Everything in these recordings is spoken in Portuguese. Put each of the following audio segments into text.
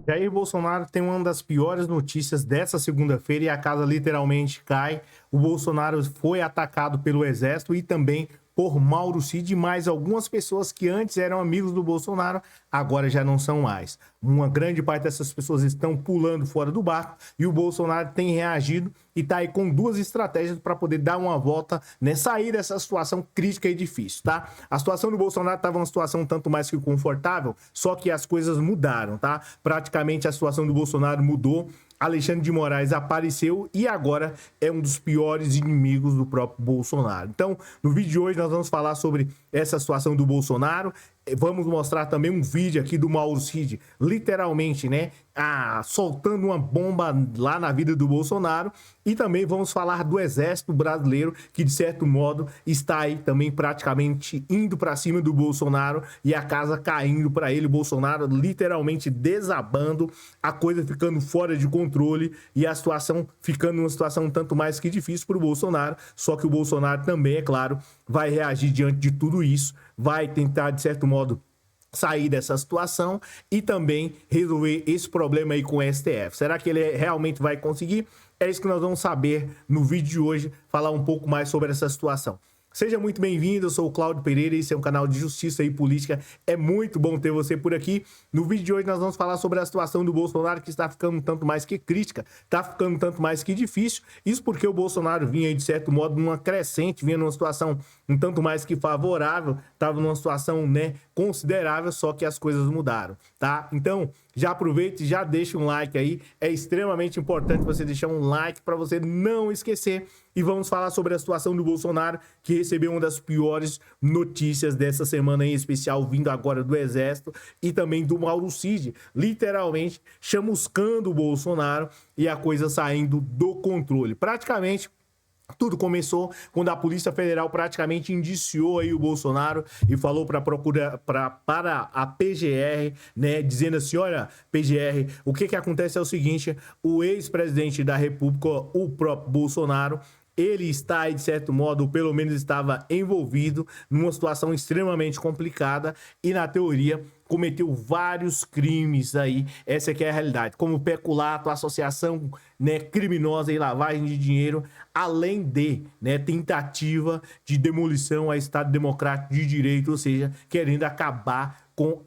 Jair Bolsonaro tem uma das piores notícias dessa segunda-feira e a casa literalmente cai. O Bolsonaro foi atacado pelo Exército e também por Mauro Cid e mais algumas pessoas que antes eram amigos do Bolsonaro, agora já não são mais. Uma grande parte dessas pessoas estão pulando fora do barco e o Bolsonaro tem reagido e está aí com duas estratégias para poder dar uma volta, né, sair dessa situação crítica e difícil, tá? A situação do Bolsonaro estava uma situação tanto mais que confortável, só que as coisas mudaram, tá? Praticamente a situação do Bolsonaro mudou. Alexandre de Moraes apareceu e agora é um dos piores inimigos do próprio Bolsonaro. Então, no vídeo de hoje nós vamos falar sobre essa situação do Bolsonaro. Vamos mostrar também um vídeo aqui do Mauro Cid, literalmente, né, soltando uma bomba lá na vida do Bolsonaro. E também vamos falar do Exército Brasileiro, que de certo modo está aí também praticamente indo para cima do Bolsonaro e a casa caindo para ele, o Bolsonaro literalmente desabando, a coisa ficando fora de controle e a situação ficando uma situação tanto mais que difícil para o Bolsonaro. Só que o Bolsonaro também, é claro, vai reagir diante de tudo isso, vai tentar, de certo modo, sair dessa situação e também resolver esse problema aí com o STF. Será que ele realmente vai conseguir? É isso que nós vamos saber no vídeo de hoje, falar um pouco mais sobre essa situação. Seja muito bem-vindo, eu sou o Cláudio Pereira e esse é um canal de justiça e política. É muito bom ter você por aqui. No vídeo de hoje nós vamos falar sobre a situação do Bolsonaro, que está ficando um tanto mais que crítica, está ficando um tanto mais que difícil. Isso porque o Bolsonaro vinha aí, de certo modo, numa crescente, vinha numa situação um tanto mais que favorável, estava numa situação, né, considerável, só que as coisas mudaram, tá? Então, já aproveite e já deixa um like aí. É extremamente importante você deixar um like para você não esquecer. E vamos falar sobre a situação do Bolsonaro, que recebeu uma das piores notícias dessa semana em especial, vindo agora do Exército e também do Mauro Cid, literalmente chamuscando o Bolsonaro e a coisa saindo do controle. Praticamente tudo começou quando a Polícia Federal praticamente indiciou aí o Bolsonaro e falou para a PGR, né, dizendo assim, olha, PGR, o que acontece é o seguinte, o ex-presidente da República, o próprio Bolsonaro, ele está, de certo modo, ou pelo menos estava envolvido numa situação extremamente complicada e, na teoria, cometeu vários crimes aí, essa aqui é a realidade, como peculato, associação, né, criminosa e lavagem de dinheiro, além de, né, tentativa de demolição ao Estado Democrático de Direito, ou seja, querendo acabar com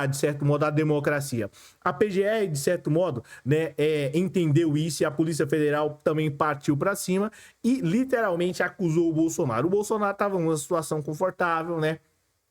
de certo modo, a democracia. A PGR, de certo modo, né, entendeu isso e a Polícia Federal também partiu para cima e literalmente acusou o Bolsonaro. O Bolsonaro estava numa situação confortável, né?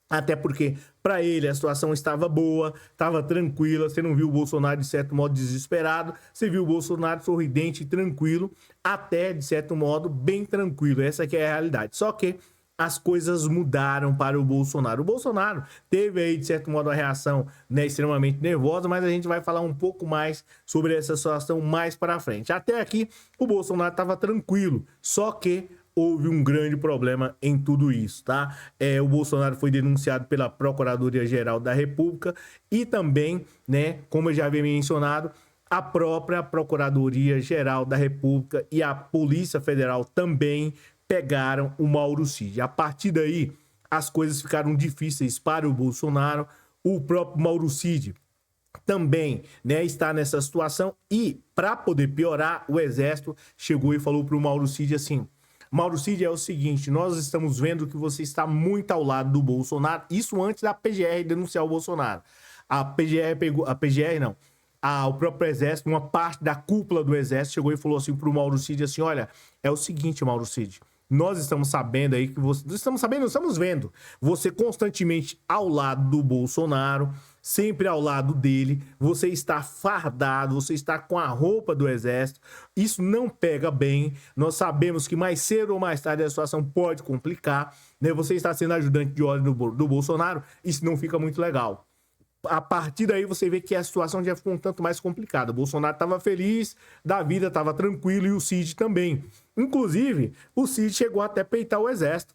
Até porque, para ele, a situação estava boa, estava tranquila. Você não viu o Bolsonaro, de certo modo, desesperado. Você viu o Bolsonaro sorridente e tranquilo, até, de certo modo, bem tranquilo. Essa aqui é a realidade. Só que as coisas mudaram para o Bolsonaro. O Bolsonaro teve aí, de certo modo, uma reação, né, extremamente nervosa, mas a gente vai falar um pouco mais sobre essa situação mais para frente. Até aqui, o Bolsonaro estava tranquilo, só que houve um grande problema em tudo isso, tá? O Bolsonaro foi denunciado pela Procuradoria-Geral da República e também, né, como eu já havia mencionado, a própria Procuradoria-Geral da República e a Polícia Federal também pegaram o Mauro Cid. A partir daí, as coisas ficaram difíceis para o Bolsonaro. O próprio Mauro Cid também, né, está nessa situação e, para poder piorar, o Exército chegou e falou para o Mauro Cid assim: Mauro Cid, é o seguinte, nós estamos vendo que você está muito ao lado do Bolsonaro, isso antes da PGR denunciar o Bolsonaro. O próprio Exército, uma parte da cúpula do Exército chegou e falou assim pro Mauro Cid assim, olha, é o seguinte, Mauro Cid, nós estamos sabendo aí que você... Estamos sabendo, estamos vendo. Você constantemente ao lado do Bolsonaro, sempre ao lado dele. Você está fardado, você está com a roupa do Exército. Isso não pega bem. Nós sabemos que mais cedo ou mais tarde a situação pode complicar, né? Você está sendo ajudante de ordem do Bolsonaro. Isso não fica muito legal. A partir daí você vê que a situação já ficou um tanto mais complicada. O Bolsonaro estava feliz da vida, estava tranquilo e o Cid também. Inclusive, o Cid chegou até a peitar o Exército.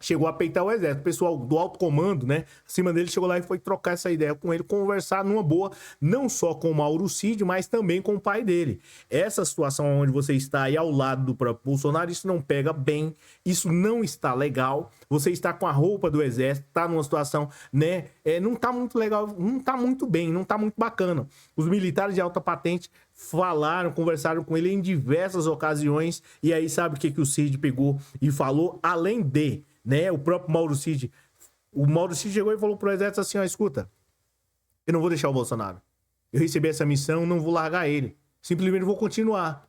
chegou a peitar o exército. O pessoal do alto comando, né, acima dele, chegou lá e foi trocar essa ideia com ele, conversar numa boa, não só com o Mauro Cid, mas também com o pai dele. Essa situação onde você está aí ao lado do próprio Bolsonaro, isso não pega bem, isso não está legal. Você está com a roupa do exército, está numa situação, né, não está muito legal, não está muito bem, não está muito bacana. Os militares de alta patente falaram, conversaram com ele em diversas ocasiões, e aí sabe o que o Cid pegou e falou? Além de, né, o próprio Mauro Cid chegou e falou pro exército assim, ó, escuta, eu não vou deixar o Bolsonaro, eu recebi essa missão, não vou largar ele, simplesmente vou continuar.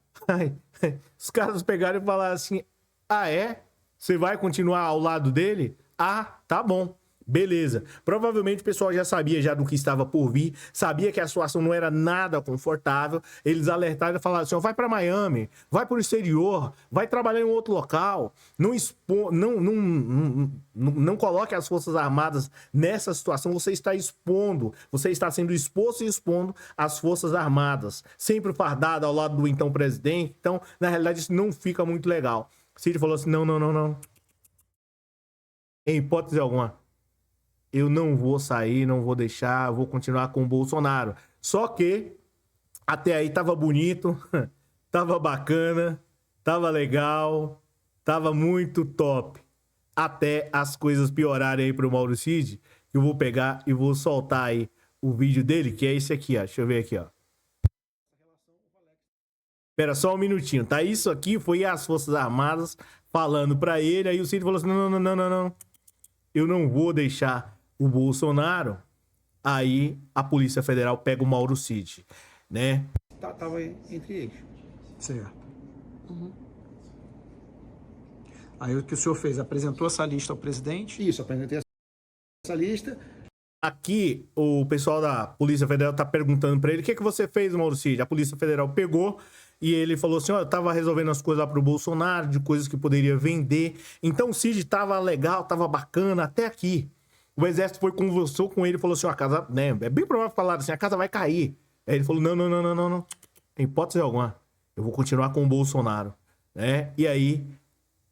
Os caras pegaram e falaram assim, ah é? Você vai continuar ao lado dele? Ah, tá bom. Beleza. Provavelmente o pessoal já sabia já do que estava por vir, sabia que a situação não era nada confortável. Eles alertaram e falaram assim, ó, vai para Miami, vai para o exterior, vai trabalhar em outro local, não coloque as Forças Armadas nessa situação, você está expondo, você está sendo exposto e expondo as Forças Armadas, sempre fardado ao lado do então presidente. Então, na realidade, isso não fica muito legal. Cid falou assim, não. Em hipótese alguma. Eu não vou sair, não vou deixar, vou continuar com o Bolsonaro. Só que até aí tava bonito, tava bacana, tava legal, tava muito top. Até as coisas piorarem aí pro Mauro Cid, que eu vou pegar e vou soltar aí o vídeo dele, que é esse aqui, ó. Deixa eu ver aqui, ó. Espera só um minutinho, tá? Isso aqui foi as Forças Armadas falando pra ele, aí o Cid falou assim, não. Eu não vou deixar o Bolsonaro. Aí a Polícia Federal pega o Mauro Cid, né? Tava entre eles. Certo. Aí o que o senhor fez? Apresentou essa lista ao presidente? Isso, apresentei essa lista. Aqui o pessoal da Polícia Federal tá perguntando pra ele, o que você fez, Mauro Cid? A Polícia Federal pegou e ele falou assim, ó, eu tava resolvendo as coisas lá pro Bolsonaro, de coisas que poderia vender. Então o Cid tava legal, tava bacana, até aqui. O exército foi, conversou com ele e falou assim, ó, a casa, né, é bem provável falar assim, a casa vai cair. Aí ele falou, não. Em hipótese alguma, eu vou continuar com o Bolsonaro, né? E aí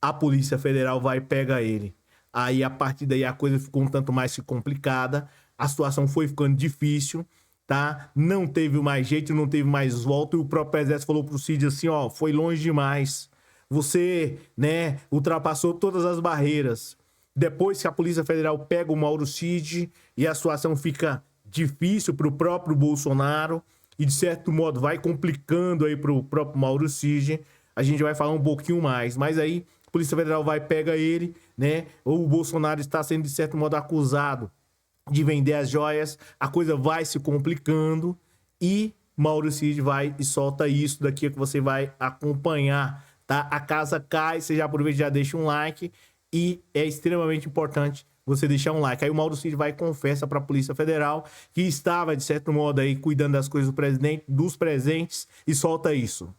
a Polícia Federal vai e pega ele. Aí, a partir daí, a coisa ficou um tanto mais complicada. A situação foi ficando difícil, tá? Não teve mais jeito, não teve mais volta. E o próprio exército falou pro Cid assim, ó, foi longe demais. Você, né, ultrapassou todas as barreiras. Depois que a Polícia Federal pega o Mauro Cid e a situação fica difícil pro próprio Bolsonaro e, de certo modo, vai complicando aí pro próprio Mauro Cid, a gente vai falar um pouquinho mais. Mas aí, a Polícia Federal vai e pega ele, né? Ou o Bolsonaro está sendo, de certo modo, acusado de vender as joias, a coisa vai se complicando e Mauro Cid vai e solta isso daqui que você vai acompanhar, tá? A casa cai, você já aproveita e já deixa um like e é extremamente importante você deixar um like. Aí o Mauro Cid vai e confessa para a Polícia Federal que estava, de certo modo, aí cuidando das coisas do presidente, dos presentes e solta isso.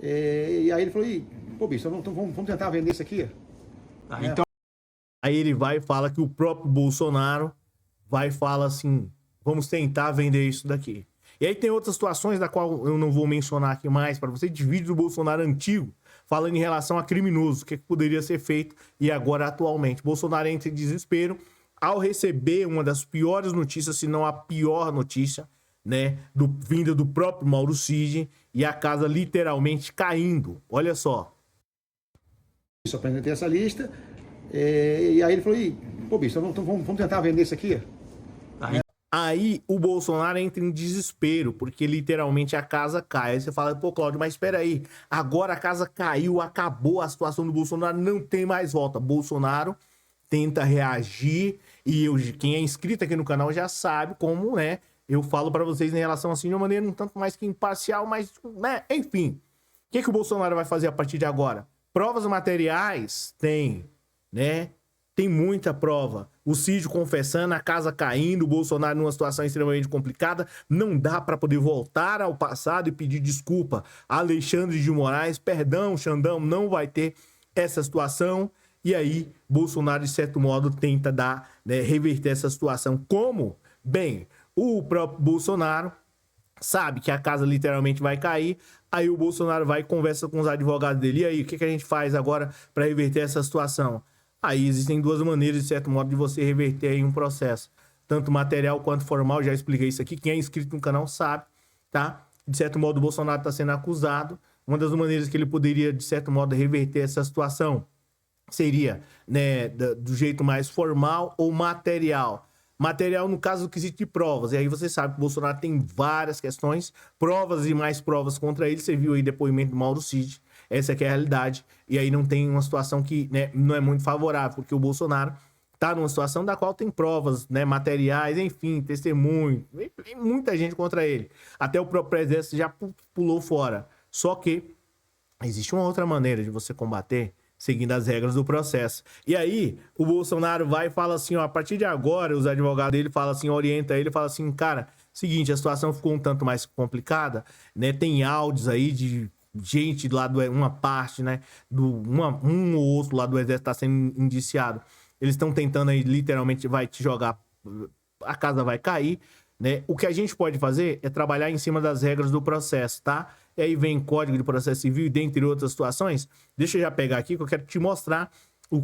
E aí ele falou, pô, bicho, então vamos tentar vender isso aqui? Então... Aí ele vai e fala que o próprio Bolsonaro vai e fala assim, vamos tentar vender isso daqui. E aí tem outras situações da qual eu não vou mencionar aqui mais para você, de vídeo do Bolsonaro antigo, falando em relação a criminosos, o que poderia ser feito e agora atualmente. Bolsonaro entra em desespero ao receber uma das piores notícias, se não a pior notícia, né, vinda do próprio Mauro Cid e a casa literalmente caindo. Olha só. Isso, apresentei essa lista. E aí ele falou, pô, bicho, então vamos tentar vender isso aqui? Aí o Bolsonaro entra em desespero, porque literalmente a casa cai. Aí você fala, pô, Cláudio, mas espera aí, agora a casa caiu, acabou a situação do Bolsonaro, não tem mais volta. Bolsonaro tenta reagir e quem é inscrito aqui no canal já sabe como, né, eu falo pra vocês em relação assim, de uma maneira um tanto mais que imparcial, mas, né, enfim. O que o Bolsonaro vai fazer a partir de agora? Provas materiais? Tem, né? Tem muita prova. O Cid confessando, a casa caindo, o Bolsonaro numa situação extremamente complicada. Não dá para poder voltar ao passado e pedir desculpa a Alexandre de Moraes. Perdão, Xandão, não vai ter essa situação. E aí, Bolsonaro, de certo modo, tenta dar, né, reverter essa situação. Como? Bem, o próprio Bolsonaro sabe que a casa literalmente vai cair. Aí o Bolsonaro vai e conversa com os advogados dele. E aí, o que a gente faz agora para reverter essa situação? Aí existem duas maneiras, de certo modo, de você reverter aí um processo. Tanto material quanto formal, já expliquei isso aqui. Quem é inscrito no canal sabe, tá? De certo modo, o Bolsonaro está sendo acusado. Uma das maneiras que ele poderia, de certo modo, reverter essa situação seria, né, do jeito mais formal ou material. Material, no caso do quesito de provas. E aí você sabe que o Bolsonaro tem várias questões, provas e mais provas contra ele. Você viu aí o depoimento do Mauro Cid. Essa aqui é a realidade. E aí não tem uma situação que, né, não é muito favorável, porque o Bolsonaro tá numa situação da qual tem provas, né, materiais, enfim, testemunho, tem muita gente contra ele. Até o próprio presidente já pulou fora. Só que existe uma outra maneira de você combater seguindo as regras do processo. E aí, o Bolsonaro vai e fala assim, ó, a partir de agora, os advogados dele falam assim, orienta ele, fala assim, cara, seguinte, a situação ficou um tanto mais complicada, né, tem áudios aí de gente lá do uma parte, né, um ou outro lá do exército tá sendo indiciado. Eles estão tentando aí, literalmente, vai te jogar, a casa vai cair, né? O que a gente pode fazer é trabalhar em cima das regras do processo, tá? E aí vem Código de Processo Civil, dentre outras situações. Deixa eu já pegar aqui, que eu quero te mostrar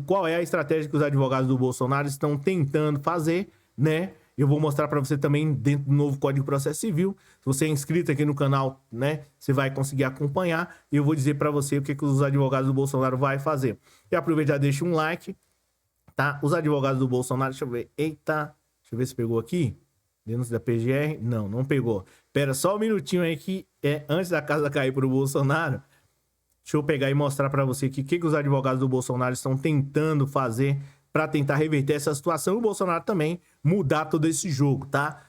qual é a estratégia que os advogados do Bolsonaro estão tentando fazer, né? Eu vou mostrar para você também dentro do novo Código de Processo Civil. Se você é inscrito aqui no canal, né, você vai conseguir acompanhar. E eu vou dizer para você o que os advogados do Bolsonaro vai fazer. E aproveita, já deixa um like, tá? Os advogados do Bolsonaro, deixa eu ver. Eita, deixa eu ver se pegou aqui. Denúncia da PGR? Não, não pegou. Pera só um minutinho aí que antes da casa cair pro Bolsonaro. Deixa eu pegar e mostrar para você aqui o que os advogados do Bolsonaro estão tentando fazer para tentar reverter essa situação. E o Bolsonaro também mudar todo esse jogo, tá?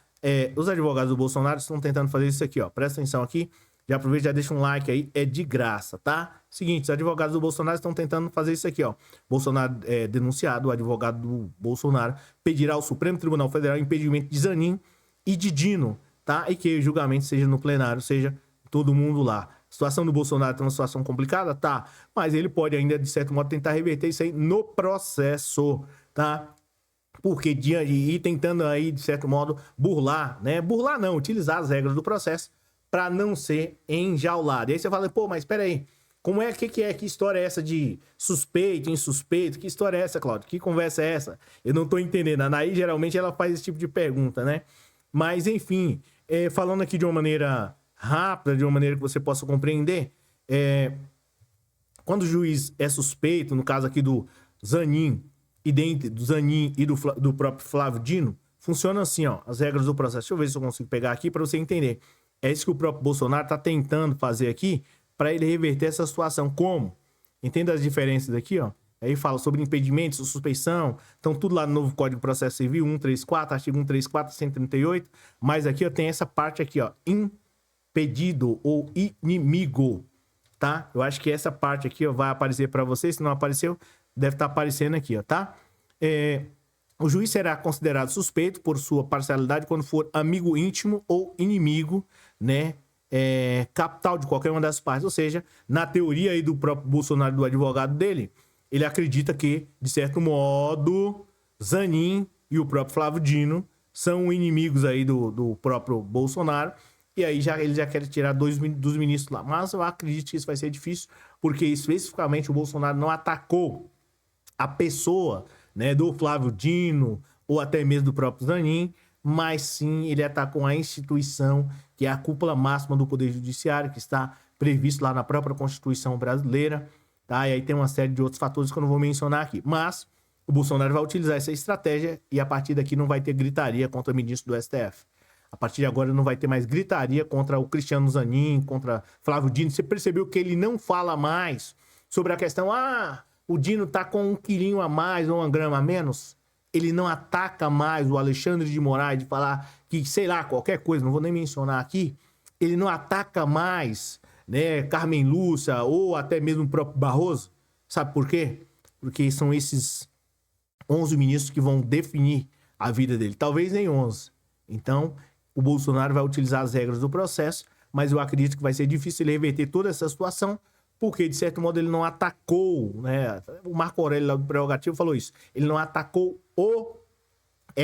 Os advogados do Bolsonaro estão tentando fazer isso aqui, ó. Presta atenção aqui. Já aproveita, já deixa um like aí. É de graça, tá? Seguinte, os advogados do Bolsonaro estão tentando fazer isso aqui, ó. Bolsonaro é denunciado, o advogado do Bolsonaro pedirá ao Supremo Tribunal Federal impedimento de Zanin e de Dino, tá? E que o julgamento seja no plenário, seja todo mundo lá. A situação do Bolsonaro tá uma situação complicada? Tá. Mas ele pode ainda, de certo modo, tentar reverter isso aí no processo, tá? Porque e tentando aí, de certo modo, burlar, né? Burlar não, utilizar as regras do processo para não ser enjaulado. E aí você fala, pô, mas espera aí, como é que história é essa de suspeito, insuspeito? Que história é essa, Cláudio? Que conversa é essa? Eu não tô entendendo. A Anaí, geralmente, ela faz esse tipo de pergunta, né? Mas, enfim, falando aqui de uma maneira rápida, de uma maneira que você possa compreender, quando o juiz é suspeito, no caso aqui do Zanin e do próprio Flávio Dino, funciona assim, ó, as regras do processo. Deixa eu ver se eu consigo pegar aqui para você entender. É isso que o próprio Bolsonaro está tentando fazer aqui para ele reverter essa situação. Como? Entenda as diferenças aqui, ó. Aí fala sobre impedimentos, suspeição. Então, tudo lá no novo Código de Processo Civil, 134, artigo 134, 138. Mas aqui, ó, tem essa parte aqui, ó. Impedido ou inimigo, tá? Eu acho que essa parte aqui, ó, vai aparecer para você. Se não apareceu, deve estar aparecendo aqui, ó, tá? O juiz será considerado suspeito por sua parcialidade quando for amigo íntimo ou inimigo, né? Capital de qualquer uma das partes. Ou seja, na teoria aí do próprio Bolsonaro, do advogado dele, ele acredita que, de certo modo, Zanin e o próprio Flávio Dino são inimigos aí do próprio Bolsonaro. E aí ele já quer tirar dois dos ministros lá. Mas eu acredito que isso vai ser difícil, porque especificamente o Bolsonaro não atacou a pessoa, né, do Flávio Dino ou até mesmo do próprio Zanin, mas sim ele atacou a instituição que é a cúpula máxima do Poder Judiciário, que está previsto lá na própria Constituição brasileira, tá? E aí tem uma série de outros fatores que eu não vou mencionar aqui. Mas o Bolsonaro vai utilizar essa estratégia e a partir daqui não vai ter gritaria contra o ministro do STF. A partir de agora não vai ter mais gritaria contra o Cristiano Zanin, contra Flávio Dino. Você percebeu que ele não fala mais sobre a questão, o Dino tá com 1 quilinho a mais ou 1 grama a menos? Ele não ataca mais o Alexandre de Moraes de falar que, sei lá, qualquer coisa, não vou nem mencionar aqui. Ele não ataca mais, né, Carmen Lúcia ou até mesmo o próprio Barroso. Sabe por quê? Porque são esses 11 ministros que vão definir a vida dele. Talvez nem 11. Então, o Bolsonaro vai utilizar as regras do processo, mas eu acredito que vai ser difícil ele reverter toda essa situação, porque, de certo modo, ele não atacou, né? O Marco Aurélio lá do Prerrogativo falou isso. Ele não atacou o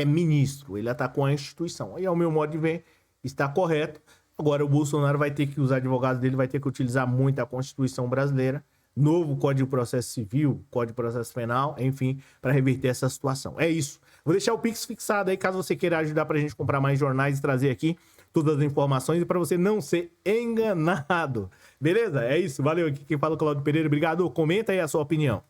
ministro, ele atacou a instituição. E, ao meu modo de ver, está correto. Agora, o Bolsonaro vai ter que, os advogados dele vai ter que utilizar muito a Constituição brasileira, novo Código de Processo Civil, Código de Processo Penal, enfim, para reverter essa situação. É isso. Vou deixar o Pix fixado aí, caso você queira ajudar pra gente comprar mais jornais e trazer aqui todas as informações e para você não ser enganado. Beleza? É isso. Valeu. Aqui quem fala é o Claudio Pereira. Obrigado. Comenta aí a sua opinião.